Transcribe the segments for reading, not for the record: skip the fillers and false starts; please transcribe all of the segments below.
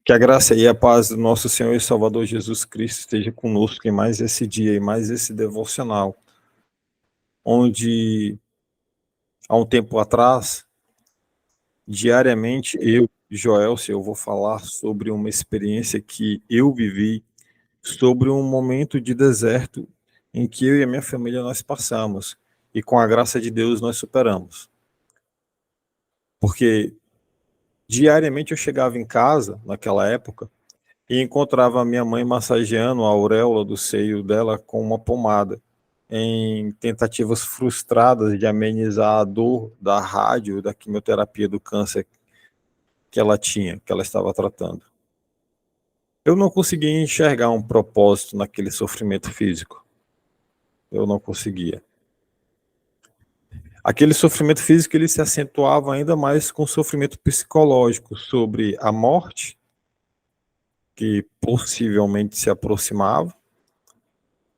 Que a graça e a paz do nosso Senhor e Salvador Jesus Cristo esteja conosco em mais esse dia e mais esse devocional, onde há um tempo atrás, diariamente eu vou falar sobre uma experiência que eu vivi, sobre um momento de deserto em que eu e a minha família nós passamos e com a graça de Deus nós superamos. Porque diariamente eu chegava em casa, naquela época, e encontrava a minha mãe massageando a auréola do seio dela com uma pomada, em tentativas frustradas de amenizar a dor da rádio, da quimioterapia do câncer que ela tinha, que ela estava tratando. Eu não conseguia enxergar um propósito naquele sofrimento físico. Eu não conseguia. Aquele sofrimento físico ele se acentuava ainda mais com o sofrimento psicológico sobre a morte, que possivelmente se aproximava,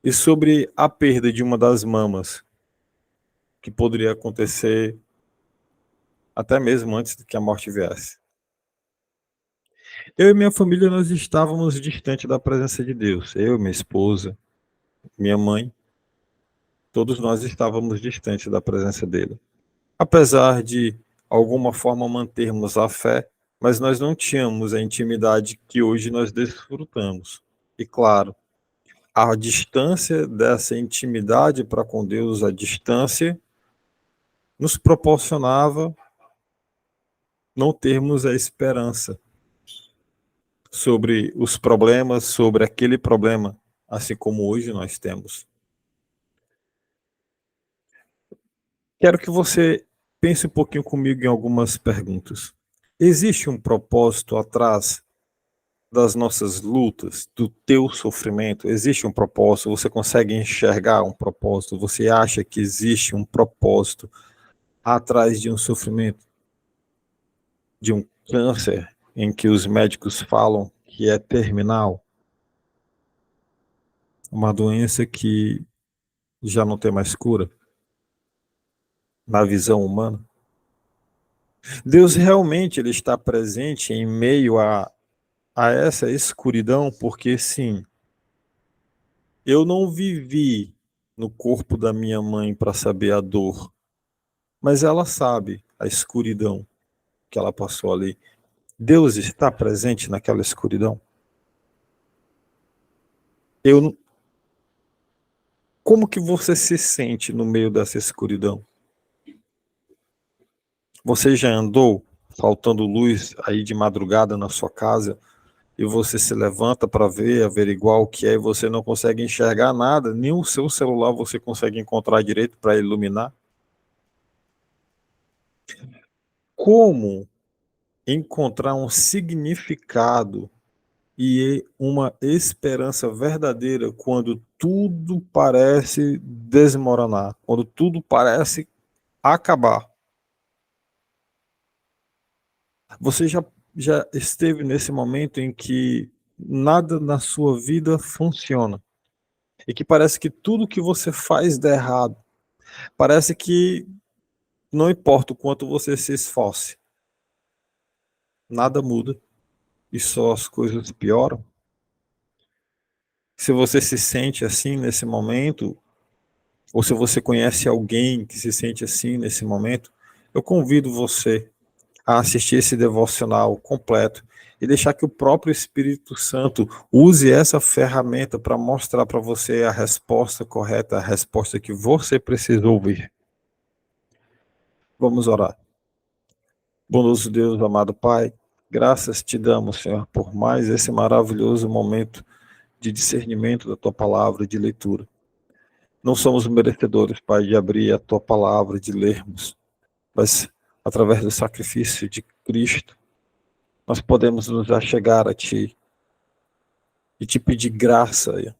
e sobre a perda de uma das mamas, que poderia acontecer até mesmo antes de que a morte viesse. Eu e minha família, nós estávamos distante da presença de Deus. Eu, minha esposa, minha mãe, todos nós estávamos distantes da presença dele. Apesar de alguma forma mantermos a fé, mas nós não tínhamos a intimidade que hoje nós desfrutamos. E claro, a distância dessa intimidade para com Deus, a distância, nos proporcionava não termos a esperança sobre os problemas, sobre aquele problema, assim como hoje nós temos. Quero que você pense um pouquinho comigo em algumas perguntas. Existe um propósito atrás das nossas lutas, do teu sofrimento? Existe um propósito? Você consegue enxergar um propósito? Você acha que existe um propósito atrás de um sofrimento? De um câncer em que os médicos falam que é terminal? Uma doença que já não tem mais cura? Na visão humana? Deus realmente ele está presente em meio a essa escuridão, porque sim, eu não vivi no corpo da minha mãe para saber a dor, mas ela sabe a escuridão que ela passou ali. Deus está presente naquela escuridão. Eu, como que você se sente no meio dessa escuridão? Você já andou faltando luz aí de madrugada na sua casa e você se levanta para ver, averiguar o que é e você não consegue enxergar nada, nem o seu celular você consegue encontrar direito para iluminar? Como encontrar um significado e uma esperança verdadeira quando tudo parece desmoronar, quando tudo parece acabar? Você já esteve nesse momento em que nada na sua vida funciona e que parece que tudo que você faz dá errado? Parece que não importa o quanto você se esforce, nada muda e só as coisas pioram. Se você se sente assim nesse momento, ou se você conhece alguém que se sente assim nesse momento, eu convido você a assistir esse devocional completo e deixar que o próprio Espírito Santo use essa ferramenta para mostrar para você a resposta correta, a resposta que você precisa ouvir. Vamos orar. Bondoso Deus, amado Pai, graças te damos, Senhor, por mais esse maravilhoso momento de discernimento da tua palavra, de leitura. Não somos merecedores, Pai, de abrir a tua palavra, de lermos, mas através do sacrifício de Cristo, nós podemos nos achegar a ti e te pedir graça,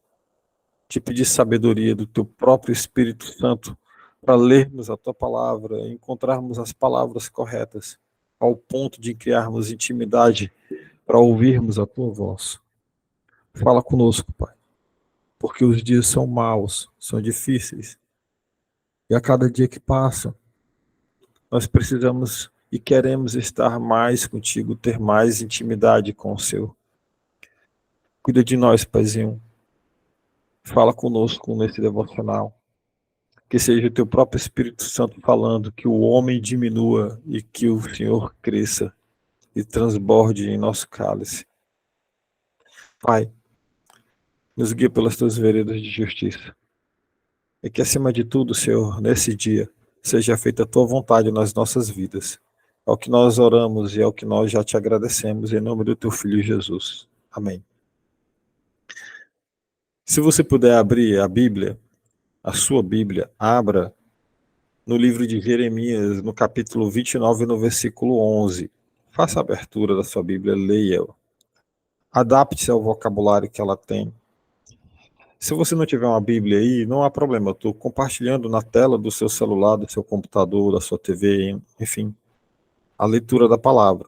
te pedir sabedoria do teu próprio Espírito Santo para lermos a tua palavra, encontrarmos as palavras corretas, ao ponto de criarmos intimidade para ouvirmos a tua voz. Fala conosco, Pai, porque os dias são maus, são difíceis, e a cada dia que passa, nós precisamos e queremos estar mais contigo, ter mais intimidade com o Senhor. Cuida de nós, Paizinho. Fala conosco nesse devocional. Que seja o teu próprio Espírito Santo falando, que o homem diminua e que o Senhor cresça e transborde em nosso cálice. Pai, nos guia pelas tuas veredas de justiça. E que, acima de tudo, Senhor, nesse dia, seja feita a tua vontade nas nossas vidas. É o que nós oramos e é o que nós já te agradecemos, em nome do teu Filho Jesus. Amém. Se você puder abrir a Bíblia, a sua Bíblia, abra no livro de Jeremias, no capítulo 29, no versículo 11. Faça a abertura da sua Bíblia, leia. Adapte-se ao vocabulário que ela tem. Se você não tiver uma Bíblia aí, não há problema. Eu estou compartilhando na tela do seu celular, do seu computador, da sua TV, enfim, a leitura da palavra.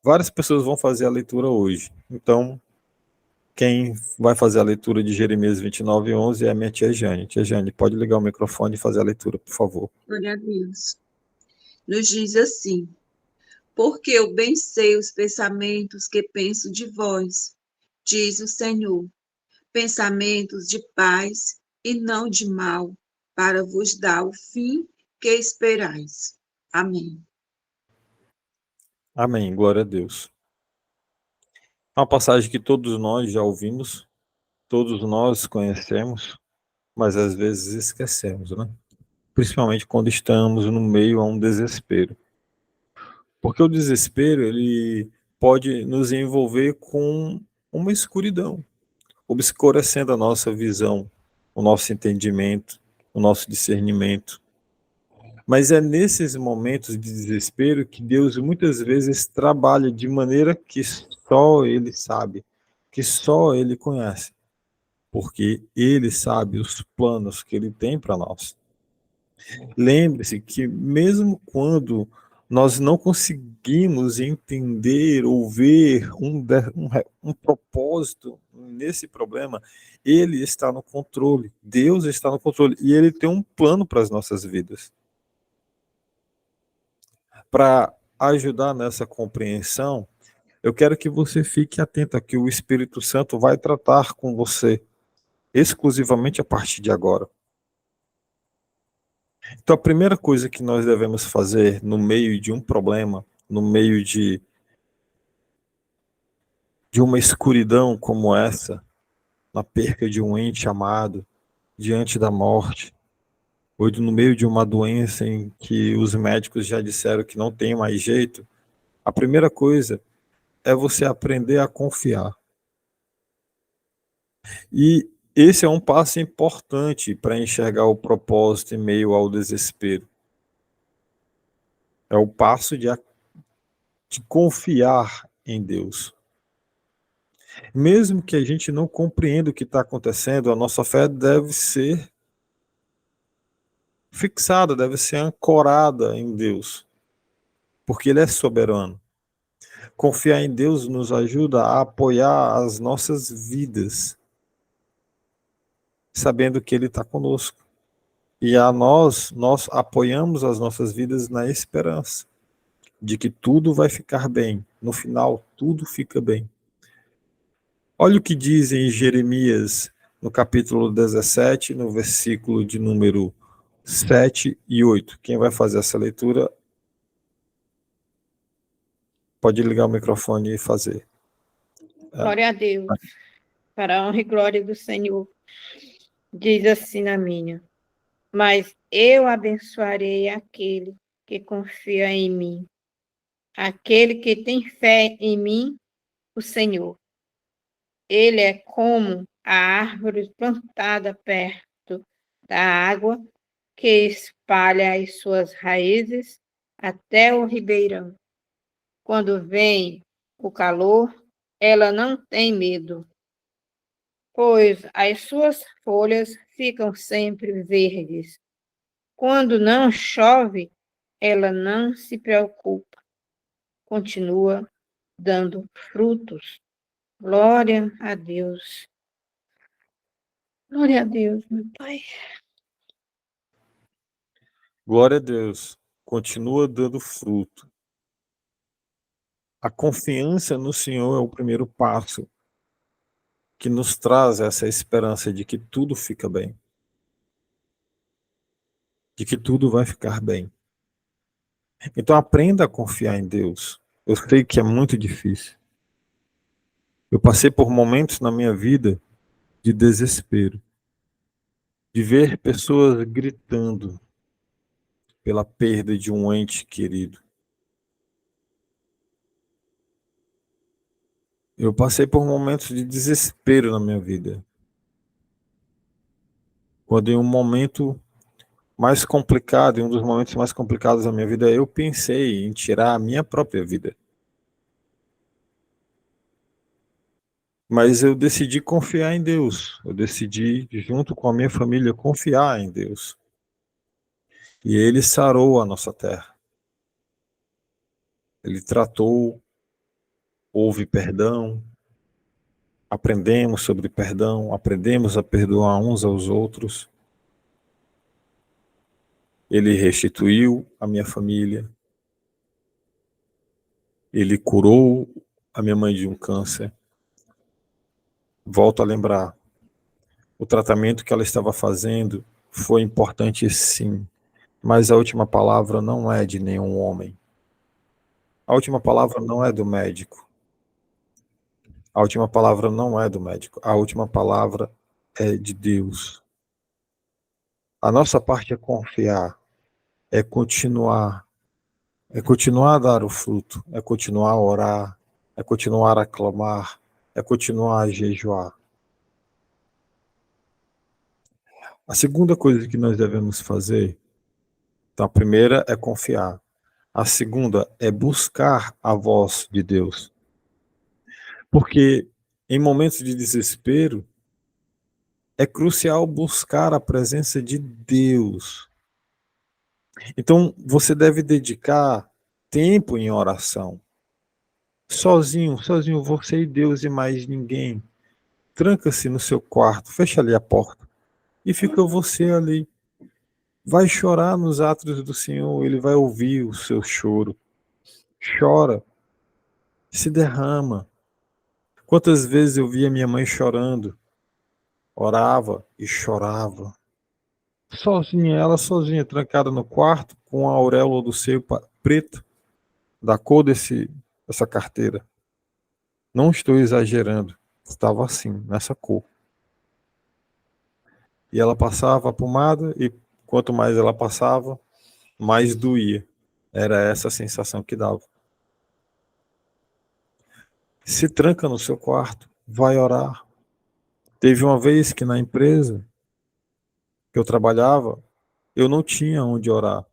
Várias pessoas vão fazer a leitura hoje. Então, quem vai fazer a leitura de Jeremias 29, 11 é a minha tia Jane. Tia Jane, pode ligar o microfone e fazer a leitura, por favor. Glória a Deus. Nos diz assim: porque eu bem sei os pensamentos que penso de vós, diz o Senhor, pensamentos de paz e não de mal, para vos dar o fim que esperais. Amém. Amém, glória a Deus. É uma passagem que todos nós já ouvimos, todos nós conhecemos, mas às vezes esquecemos, né? Principalmente quando estamos no meio a um desespero. Porque o desespero, ele pode nos envolver com uma escuridão, obscurecendo a nossa visão, o nosso entendimento, o nosso discernimento. Mas é nesses momentos de desespero que Deus muitas vezes trabalha de maneira que só Ele sabe, que só Ele conhece, porque Ele sabe os planos que Ele tem para nós. Lembre-se que mesmo quando nós não conseguimos entender ou ver um propósito nesse problema, Ele está no controle, Deus está no controle, e Ele tem um plano para as nossas vidas. Para ajudar nessa compreensão, eu quero que você fique atento a que o Espírito Santo vai tratar com você exclusivamente a partir de agora. Então, a primeira coisa que nós devemos fazer no meio de um problema, no meio de uma escuridão como essa, na perca de um ente amado, diante da morte, ou no meio de uma doença em que os médicos já disseram que não tem mais jeito, a primeira coisa é você aprender a confiar. E esse é um passo importante para enxergar o propósito em meio ao desespero. É o passo de confiar em Deus. Mesmo que a gente não compreenda o que está acontecendo, a nossa fé deve ser fixada, deve ser ancorada em Deus, porque Ele é soberano. Confiar em Deus nos ajuda a apoiar as nossas vidas, sabendo que Ele está conosco. E a nós apoiamos as nossas vidas na esperança de que tudo vai ficar bem. No final, tudo fica bem. Olha o que diz em Jeremias, no capítulo 17, no versículo de número 7 e 8. Quem vai fazer essa leitura pode ligar o microfone e fazer. Glória a Deus, para a honra e glória do Senhor. Diz assim na minha: mas eu abençoarei aquele que confia em mim, aquele que tem fé em mim, o Senhor. Ele é como a árvore plantada perto da água, que espalha as suas raízes até o ribeirão. Quando vem o calor, ela não tem medo, pois as suas folhas ficam sempre verdes. Quando não chove, ela não se preocupa, continua dando frutos. Glória a Deus. Glória a Deus, meu Pai. Glória a Deus. continua dando fruto. A confiança no Senhor é o primeiro passo que nos traz essa esperança de que tudo fica bem, de que tudo vai ficar bem. Então aprenda a confiar em Deus. Eu sei que é muito difícil. Eu passei por momentos na minha vida de desespero, de ver pessoas gritando pela perda de um ente querido. Eu passei por momentos de desespero na minha vida. Quando em um momento mais complicado, em um dos momentos mais complicados da minha vida, eu pensei em tirar a minha própria vida. Mas eu decidi confiar em Deus. Eu decidi, junto com a minha família, confiar em Deus. E Ele sarou a nossa terra. Ele tratou, houve perdão, aprendemos sobre perdão, aprendemos a perdoar uns aos outros. Ele restituiu a minha família. Ele curou a minha mãe de um câncer. Volto a lembrar, o tratamento que ela estava fazendo foi importante sim, mas a última palavra não é de nenhum homem. A última palavra não é do médico. A última palavra não é do médico. A última palavra é de Deus. A nossa parte é confiar, é continuar a dar o fruto, é continuar a orar, é continuar a clamar, é continuar a jejuar. A segunda coisa que nós devemos fazer, então a primeira é confiar. A segunda é buscar a voz de Deus. Porque em momentos de desespero, é crucial buscar a presença de Deus. Então, você deve dedicar tempo em oração. Sozinho, você e Deus e mais ninguém. Tranca-se no seu quarto, fecha ali a porta e fica você ali. Vai chorar nos átrios do Senhor, Ele vai ouvir o seu choro. Chora, se derrama. Quantas vezes eu via minha mãe chorando, orava e chorava. Sozinha, ela sozinha, trancada no quarto, com a auréola do seio preto, da cor dessa carteira. Não estou exagerando, estava assim, nessa cor. E ela passava a pomada e quanto mais ela passava, mais doía. Era essa a sensação que dava. Se tranca no seu quarto, vai orar. Teve uma vez que na empresa que eu trabalhava, eu não tinha onde orar,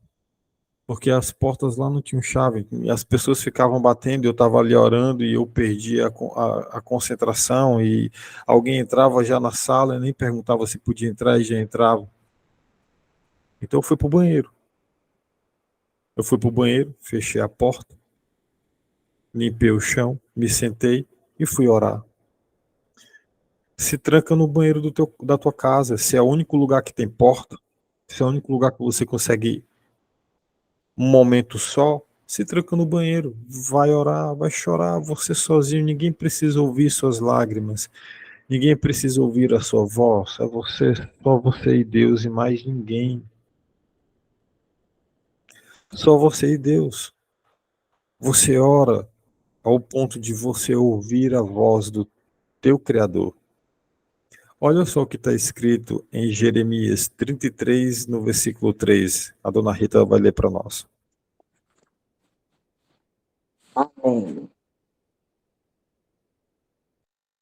porque as portas lá não tinham chave, e as pessoas ficavam batendo, e eu estava ali orando, e eu perdia a concentração, e alguém entrava já na sala, e nem perguntava se podia entrar, e já entrava. Então eu fui para o banheiro. Fechei a porta, limpei o chão, me sentei e fui orar. Se tranca no banheiro da tua casa, se é o único lugar que tem porta, se é o único lugar que você consegue ir um momento só, se tranca no banheiro, vai orar, vai chorar, você sozinho, ninguém precisa ouvir suas lágrimas, ninguém precisa ouvir a sua voz, é você, só você e Deus e mais ninguém. Só você e Deus. Você ora ao ponto de você ouvir a voz do teu Criador. Olha só o que está escrito em Jeremias 33, no versículo 3. A dona Rita vai ler para nós. Amém.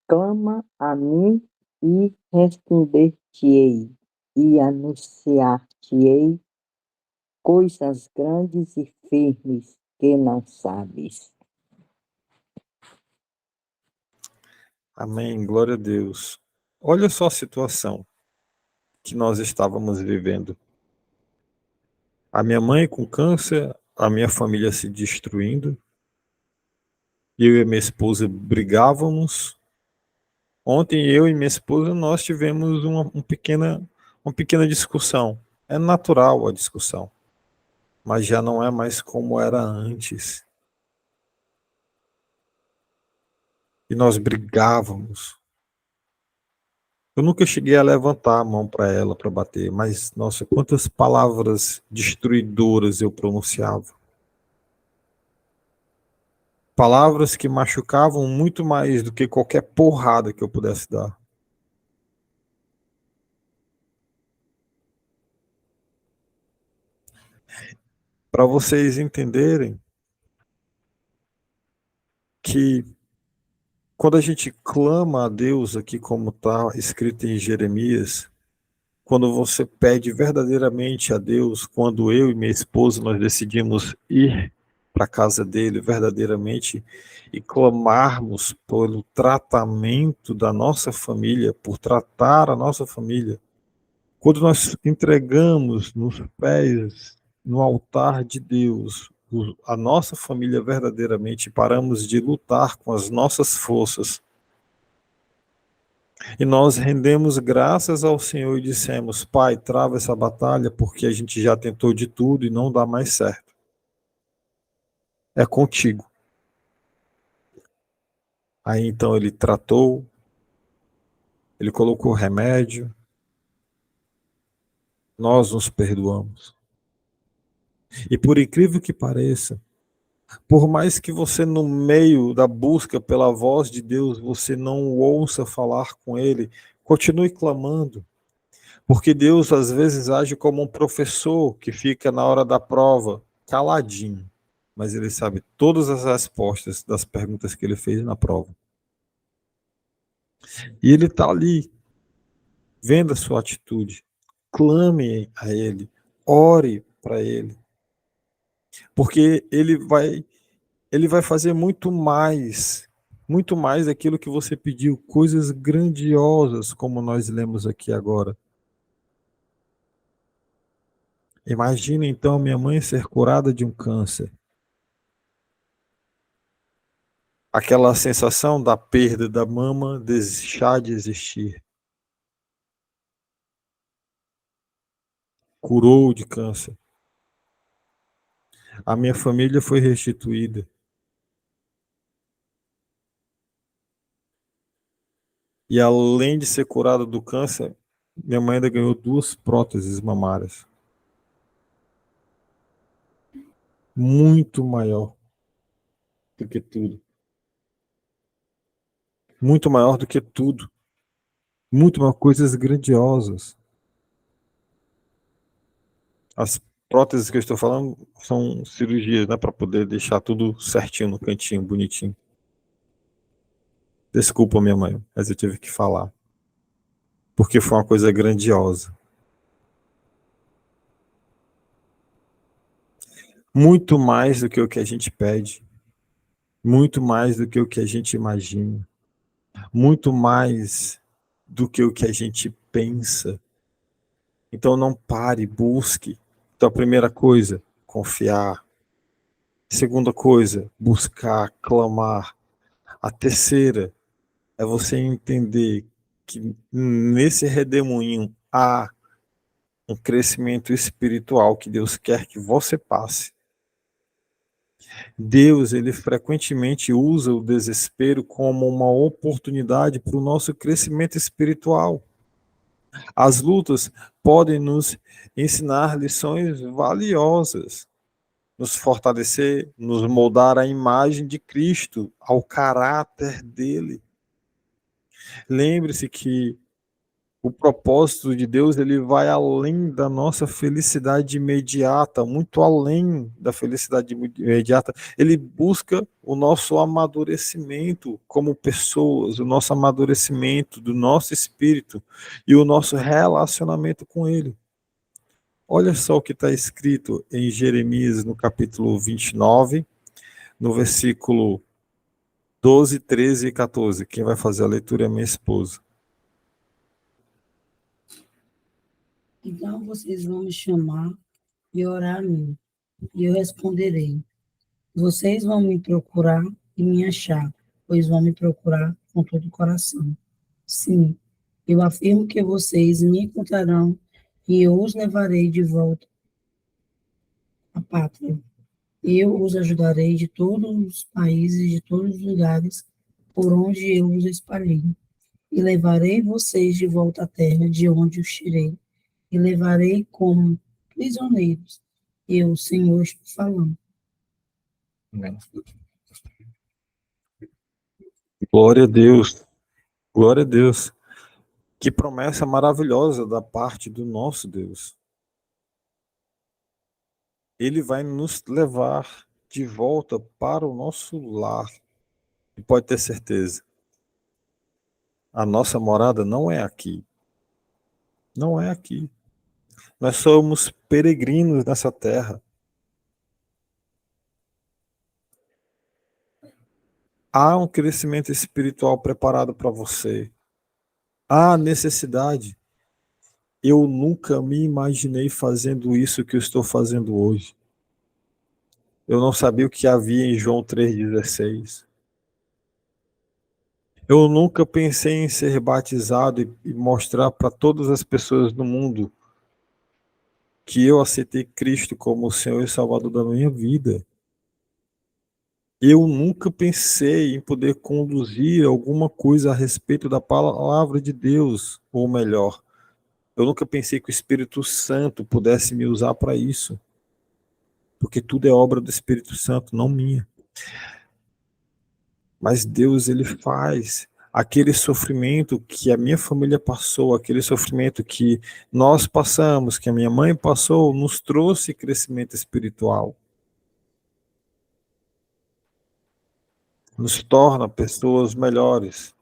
Clama a mim e responder-te-ei, e anunciar-te-ei coisas grandes e firmes que não sabes. Amém, glória a Deus. Olha só a situação que nós estávamos vivendo. A minha mãe com câncer, a minha família se destruindo, eu e minha esposa brigávamos. Ontem eu e minha esposa nós tivemos uma pequena discussão. É natural a discussão. mas já não é mais como era antes. E nós brigávamos. Eu nunca cheguei a levantar a mão para ela para bater, mas, nossa, quantas palavras destruidoras eu pronunciava. Palavras que machucavam muito mais do que qualquer porrada que eu pudesse dar. Para vocês entenderem que quando a gente clama a Deus, aqui como está escrito em Jeremias, quando você pede verdadeiramente a Deus, quando eu e minha esposa nós decidimos ir para a casa dele verdadeiramente e clamarmos pelo tratamento da nossa família, por tratar a nossa família, quando nós entregamos nos pés, no altar de Deus, a nossa família verdadeiramente, paramos de lutar com as nossas forças, e nós rendemos graças ao Senhor e dissemos: Pai, trava essa batalha, porque a gente já tentou de tudo e não dá mais certo. É contigo. Aí então ele tratou, ele colocou remédio, nós nos perdoamos. E por incrível que pareça, por mais que você no meio da busca pela voz de Deus, você não ouça falar com ele, continue clamando. Porque Deus às vezes age como um professor que fica na hora da prova caladinho, mas ele sabe todas as respostas das perguntas que ele fez na prova. E ele está ali, vendo a sua atitude. Clame a ele, ore para ele, porque ele vai fazer muito mais daquilo que você pediu, coisas grandiosas, como nós lemos aqui agora. Imagina então minha mãe ser curada de um câncer. Aquela sensação da perda da mama deixar de existir. Curou de câncer. A minha família foi restituída. E além de ser curada do câncer, minha mãe ainda ganhou 2 próteses mamárias. Muito maior do que tudo. Muito maior do que tudo. Muito maior, coisas grandiosas. As próteses que eu estou falando são cirurgias, né, para poder deixar tudo certinho no cantinho, bonitinho. Desculpa, minha mãe, mas eu tive que falar. Porque foi uma coisa grandiosa. Muito mais do que o que a gente pede. Muito mais do que o que a gente imagina. Muito mais do que o que a gente pensa. Então não pare, busque. Então a primeira coisa, confiar. Segunda coisa, buscar, clamar. A terceira é você entender que nesse redemoinho há um crescimento espiritual que Deus quer que você passe. Deus, ele frequentemente usa o desespero como uma oportunidade para o nosso crescimento espiritual. As lutas podem nos ensinar lições valiosas, nos fortalecer, nos moldar à imagem de Cristo, ao caráter dele. Lembre-se que o propósito de Deus, ele vai além da nossa felicidade imediata, muito além da felicidade imediata. Ele busca o nosso amadurecimento como pessoas, o nosso amadurecimento do nosso espírito e o nosso relacionamento com ele. Olha só o que está escrito em Jeremias, no capítulo 29, no versículo 12, 13 e 14. Quem vai fazer a leitura é minha esposa. Então vocês vão me chamar e orar a mim, e eu responderei. Vocês vão me procurar e me achar, pois vão me procurar com todo o coração. Sim, eu afirmo que vocês me encontrarão e eu os levarei de volta. A pátria. Eu os ajudarei de todos os países, de todos os lugares por onde eu os espalhei. E levarei vocês de volta à terra de onde os tirei. E levarei como prisioneiros. Eu, o Senhor, estou falando. Amém. Glória a Deus. Glória a Deus. Que promessa maravilhosa da parte do nosso Deus. Ele vai nos levar de volta para o nosso lar. E pode ter certeza, a nossa morada não é aqui. Não é aqui. Nós somos peregrinos nessa terra. Há um crescimento espiritual preparado para você. Há necessidade. Eu nunca me imaginei fazendo isso que eu estou fazendo hoje. Eu não sabia o que havia em João 3,16. Eu nunca pensei em ser batizado e mostrar para todas as pessoas no mundo que eu aceitei Cristo como o Senhor e Salvador da minha vida. Eu nunca pensei em poder conduzir alguma coisa a respeito da palavra de Deus, ou melhor, eu nunca pensei que o Espírito Santo pudesse me usar para isso, porque tudo é obra do Espírito Santo, não minha. Mas Deus, ele faz aquele sofrimento que a minha família passou, aquele sofrimento que nós passamos, que a minha mãe passou, nos trouxe crescimento espiritual. Nos torna pessoas melhores,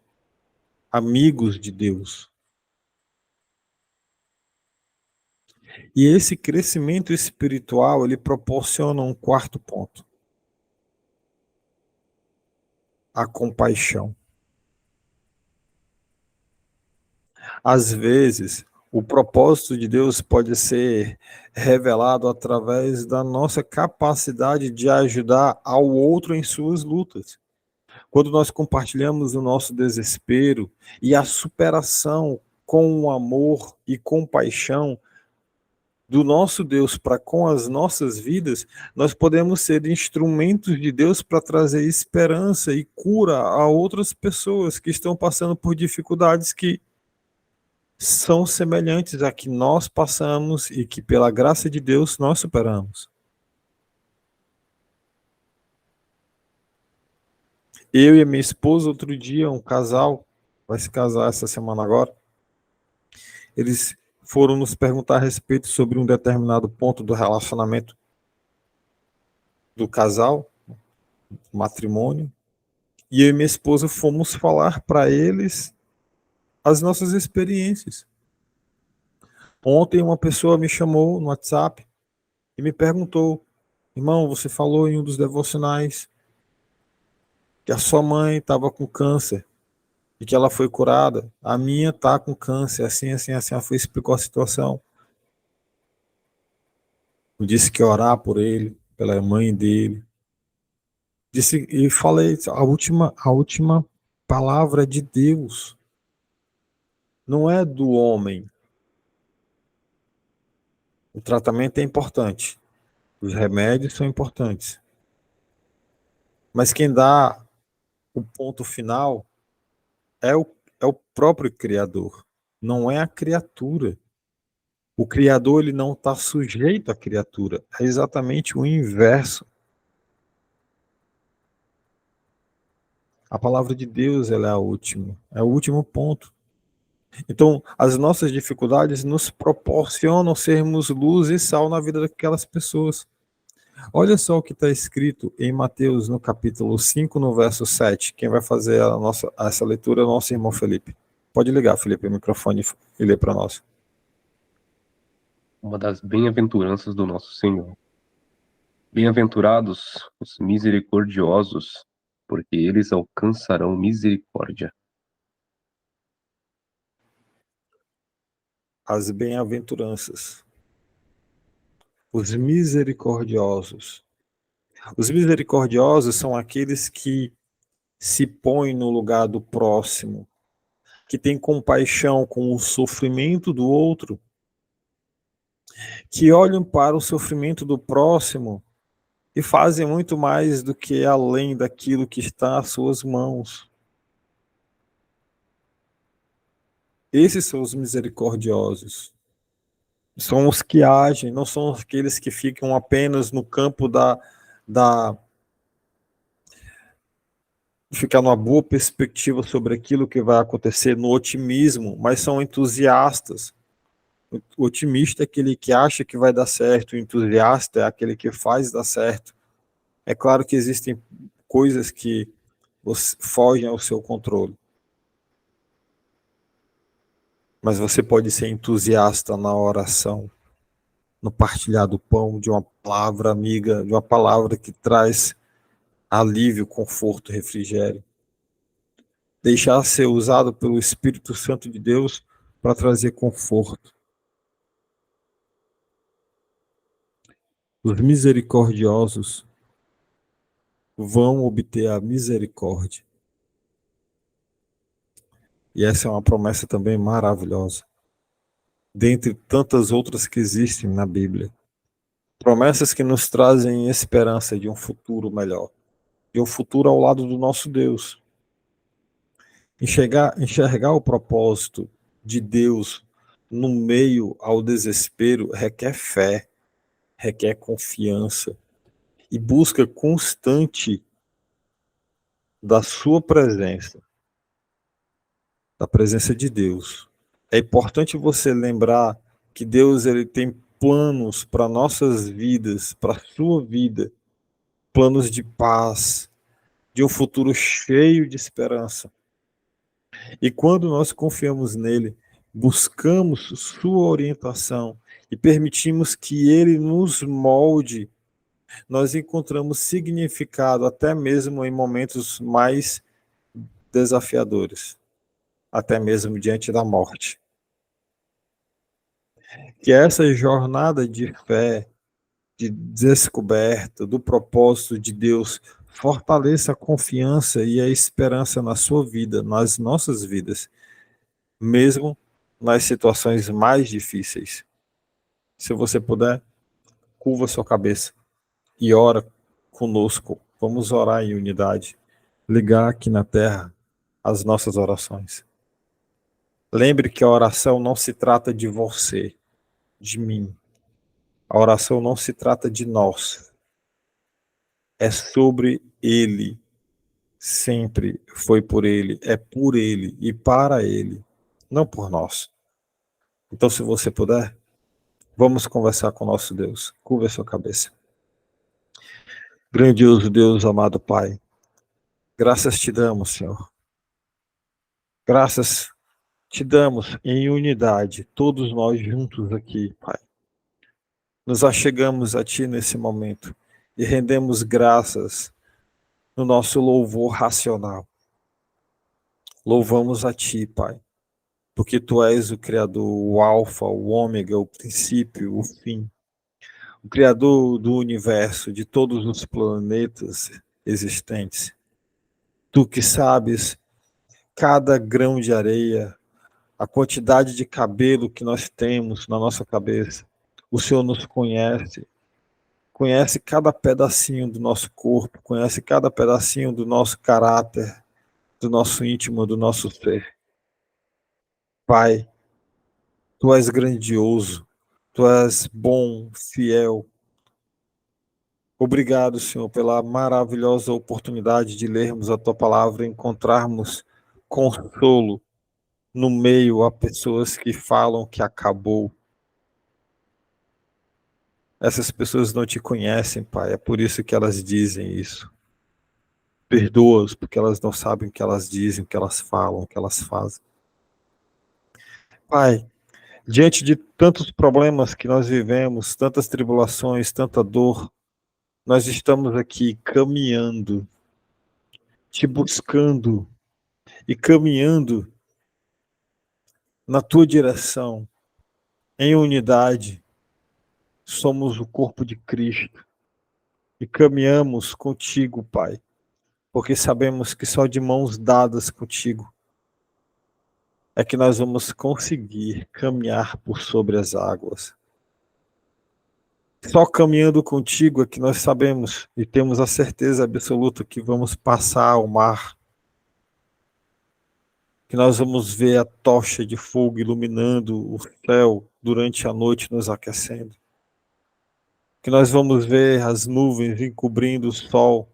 amigos de Deus. E esse crescimento espiritual, ele proporciona um quarto ponto: a compaixão. Às vezes, o propósito de Deus pode ser revelado através da nossa capacidade de ajudar ao outro em suas lutas. Quando nós compartilhamos o nosso desespero e a superação com o amor e compaixão do nosso Deus para com as nossas vidas, nós podemos ser instrumentos de Deus para trazer esperança e cura a outras pessoas que estão passando por dificuldades que são semelhantes a que nós passamos e que, pela graça de Deus, nós superamos. Eu e a minha esposa, outro dia, um casal, vai se casar essa semana agora, eles foram nos perguntar a respeito sobre um determinado ponto do relacionamento do casal, matrimônio, e eu e minha esposa fomos falar para eles as nossas experiências. Ontem uma pessoa me chamou no WhatsApp e me perguntou: irmão, você falou em um dos devocionais que a sua mãe estava com câncer e que ela foi curada. A minha está com câncer, assim, assim, assim. Ela foi, explicou a situação. Eu disse que ia orar por ele, pela mãe dele. Disse, e falei, a última palavra é de Deus. Não é do homem. O tratamento é importante. Os remédios são importantes. Mas quem dá o ponto final é o próprio Criador. Não é a criatura. O Criador, ele não está sujeito à criatura. É exatamente o inverso. A palavra de Deus, ela é a última. É o último ponto. Então, as nossas dificuldades nos proporcionam sermos luz e sal na vida daquelas pessoas. Olha só o que está escrito em Mateus, no capítulo 5, no verso 7. Quem vai fazer essa leitura é o nosso irmão Felipe. Pode ligar, Felipe, o microfone e ler para nós. Uma das bem-aventuranças do nosso Senhor. Bem-aventurados os misericordiosos, porque eles alcançarão misericórdia. As bem-aventuranças. Os misericordiosos. Os misericordiosos são aqueles que se põem no lugar do próximo, que têm compaixão com o sofrimento do outro. que olham para o sofrimento do próximo e fazem muito mais do que além daquilo que está às suas mãos. Esses são os misericordiosos. São os que agem, não são aqueles que ficam apenas no campo ficar numa boa perspectiva sobre aquilo que vai acontecer, no otimismo, mas são entusiastas. O otimista é aquele que acha que vai dar certo, o entusiasta é aquele que faz dar certo. É claro que existem coisas que fogem ao seu controle. Mas você pode ser entusiasta na oração, no partilhar do pão, de uma palavra amiga, de uma palavra que traz alívio, conforto, refrigério. Deixar ser usado pelo Espírito Santo de Deus para trazer conforto. Os misericordiosos vão obter a misericórdia. E essa é uma promessa também maravilhosa. Dentre tantas outras que existem na Bíblia. Promessas que nos trazem esperança de um futuro melhor. De um futuro ao lado do nosso Deus. Enxergar o propósito de Deus no meio ao desespero requer fé, requer confiança e busca constante da sua presença, da presença de Deus. É importante você lembrar que Deus ele tem planos para nossas vidas, para a sua vida, planos de paz, de um futuro cheio de esperança. E quando nós confiamos nele, buscamos sua orientação e permitimos que ele nos molde, nós encontramos significado até mesmo em momentos mais desafiadores, até mesmo diante da morte. Que essa jornada de fé, de descoberta do propósito de Deus, fortaleça a confiança e a esperança na sua vida, nas nossas vidas, mesmo nas situações mais difíceis. Se você puder, curva sua cabeça e ora conosco. Vamos orar em unidade, ligar aqui na terra as nossas orações. Lembre que a oração não se trata de você, de mim. A oração não se trata de nós. É sobre Ele. Sempre foi por Ele, é por Ele e para Ele, não por nós. Então, se você puder, vamos conversar com o nosso Deus. Curva a sua cabeça. Grandioso Deus, amado Pai, graças te damos, Senhor. Graças te damos em unidade, todos nós juntos aqui, Pai. Nos achegamos a Ti nesse momento e rendemos graças no nosso louvor racional. Louvamos a Ti, Pai, porque Tu és o Criador, o Alfa, o Ômega, o princípio, o fim. O Criador do universo, de todos os planetas existentes. Tu que sabes cada grão de areia, a quantidade de cabelo que nós temos na nossa cabeça. O Senhor nos conhece, conhece cada pedacinho do nosso corpo, conhece cada pedacinho do nosso caráter, do nosso íntimo, do nosso ser. Pai, Tu és grandioso, Tu és bom, fiel. Obrigado, Senhor, pela maravilhosa oportunidade de lermos a Tua palavra e encontrarmos consolo no meio a pessoas que falam que acabou. Essas pessoas não te conhecem, Pai, é por isso que elas dizem isso. Perdoa-os, porque elas não sabem o que elas dizem, o que elas falam, o que elas fazem. Pai, diante de tantos problemas que nós vivemos, tantas tribulações, tanta dor, nós estamos aqui caminhando, te buscando e caminhando na tua direção, em unidade. Somos o corpo de Cristo e caminhamos contigo, Pai, porque sabemos que só de mãos dadas contigo é que nós vamos conseguir caminhar por sobre as águas. Só caminhando contigo é que nós sabemos e temos a certeza absoluta que vamos passar o mar, que nós vamos ver a tocha de fogo iluminando o céu durante a noite, nos aquecendo, que nós vamos ver as nuvens encobrindo o sol,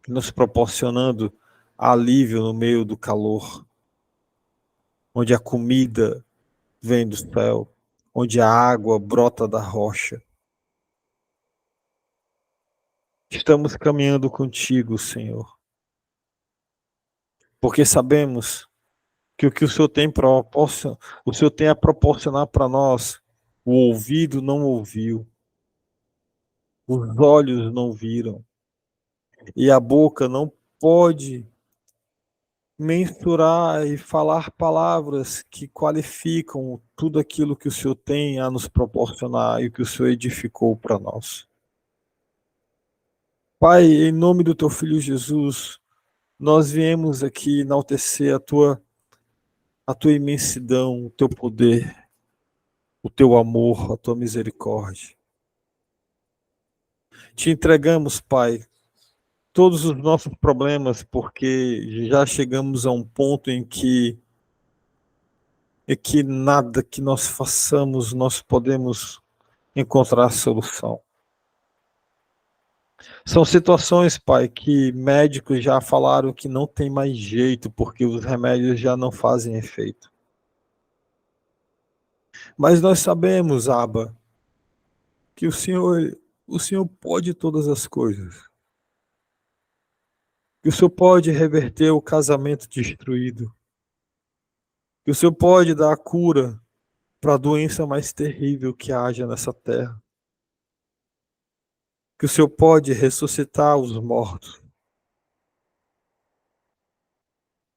nos proporcionando alívio no meio do calor, onde a comida vem do céu, onde a água brota da rocha. Estamos caminhando contigo, Senhor, porque sabemos que o que o Senhor tem o Senhor tem a proporcionar para nós, o ouvido não ouviu, os olhos não viram, e a boca não pode mensurar e falar palavras que qualificam tudo aquilo que o Senhor tem a nos proporcionar e que o Senhor edificou para nós. Pai, em nome do teu Filho Jesus, nós viemos aqui enaltecer a tua imensidão, o teu poder, o teu amor, a tua misericórdia. Te entregamos, Pai, todos os nossos problemas, porque já chegamos a um ponto em que nada que nós façamos nós podemos encontrar solução. São situações, Pai, que médicos já falaram que não tem mais jeito, porque os remédios já não fazem efeito. Mas nós sabemos, Abba, que o Senhor pode todas as coisas. Que o Senhor pode reverter o casamento destruído. Que o Senhor pode dar a cura para a doença mais terrível que haja nessa terra. Que o Senhor pode ressuscitar os mortos.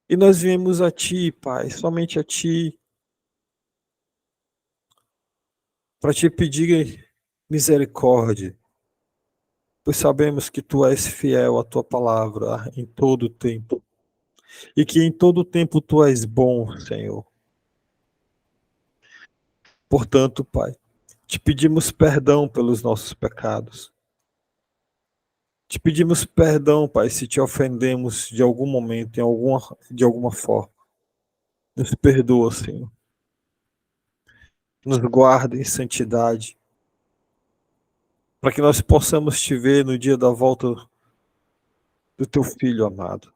E nós viemos a Ti, Pai, somente a Ti, para Te pedir misericórdia, pois sabemos que Tu és fiel à Tua palavra em todo o tempo, e que em todo o tempo Tu és bom, Senhor. Portanto, Pai, Te pedimos perdão pelos nossos pecados. Te pedimos perdão, Pai, se Te ofendemos de algum momento, de alguma forma. Nos perdoa, Senhor. Nos guarda em santidade, para que nós possamos Te ver no dia da volta do Teu Filho amado.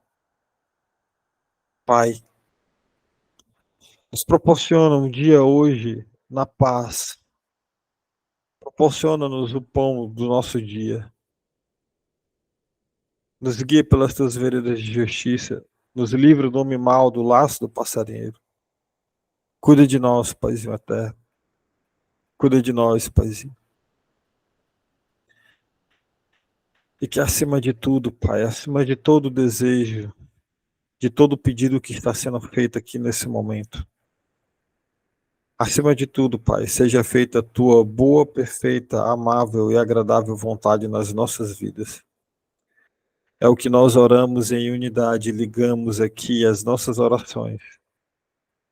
Pai, nos proporciona um dia hoje na paz. Proporciona-nos o pão do nosso dia. Nos guia pelas Tuas veredas de justiça. Nos livra do homem mau, do laço do passarinheiro. Cuida de nós, Paizinho eterno. Cuida de nós, Paizinho. E que acima de tudo, Pai, acima de todo desejo, de todo pedido que está sendo feito aqui nesse momento, acima de tudo, Pai, seja feita a Tua boa, perfeita, amável e agradável vontade nas nossas vidas. É o que nós oramos em unidade, ligamos aqui as nossas orações.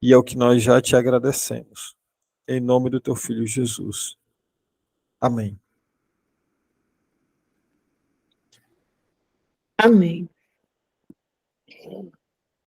E é o que nós já Te agradecemos. Em nome do Teu Filho Jesus. Amém. Amém.